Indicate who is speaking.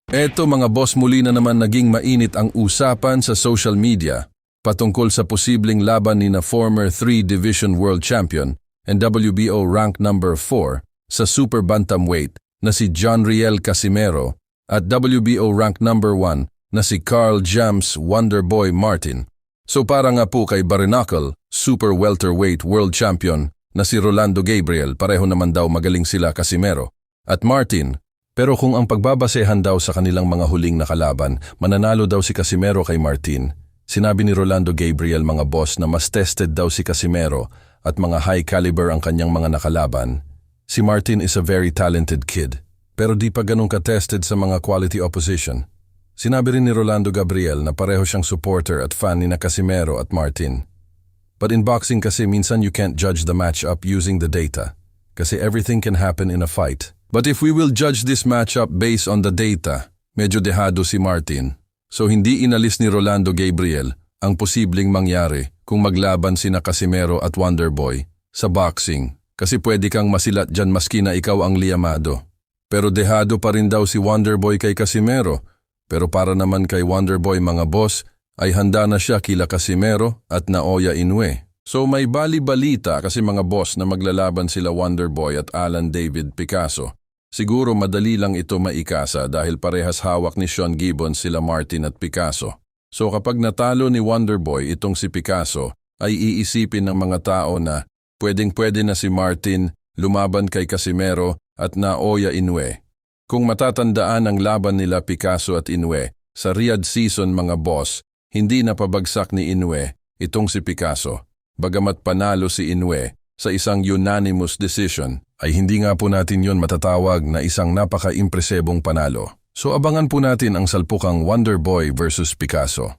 Speaker 1: Eto mga boss, muli na naman naging mainit ang usapan sa social media patungkol sa posibleng laban ni na former 3-division world champion and WBO rank number 4 sa super bantamweight na si John Riel Casimero at WBO rank number 1 na si Carl James Wonderboy Martin. So para nga po kay Bare-Knuckle, super welterweight world champion na si Rolando Gabriel, pareho naman daw magaling sila Casimero at Martin. Pero kung ang pagbabasehan daw sa kanilang mga huling nakalaban, mananalo daw si Casimero kay Martin. Sinabi ni Rolando Gabriel mga boss na mas tested daw si Casimero at mga high caliber ang kanyang mga nakalaban. Si Martin is a very talented kid, pero di pa ganun ka-tested sa mga quality opposition. Sinabi rin ni Rolando Gabriel na pareho siyang supporter at fan ni na Casimero at Martin. But in boxing kasi minsan you can't judge the matchup using the data, kasi everything can happen in a fight. But if we will judge this matchup based on the data, medyo dehado si Martin. So hindi inalis ni Rolando Gabriel ang posibleng mangyari kung maglaban sina Casimero at Wonderboy sa boxing. Kasi pwede kang masilat dyan maski na ikaw ang liyamado. Pero dehado pa rin daw si Wonderboy kay Casimero. Pero para naman kay Wonderboy mga boss, ay handa na siya kila Casimero at Naoya Inoue. So may bali-balita kasi mga boss na maglalaban sila Wonderboy at Alan David Picasso. Siguro madali lang ito maikasa dahil parehas hawak ni Sean Gibbons sila Martin at Picasso. So kapag natalo ni Wonderboy itong si Picasso, ay iisipin ng mga tao na pwedeng-pwede na si Martin lumaban kay Casimero at Naoya Inoue. Kung matatandaan ang laban nila Picasso at Inoue sa Riyadh season mga boss, hindi napabagsak ni Inoue itong si Picasso. Bagamat panalo si Inoue sa isang unanimous decision, ay hindi nga po natin yon matatawag na isang napaka-impresebong panalo. So abangan po natin ang salpukang Wonderboy versus Picasso.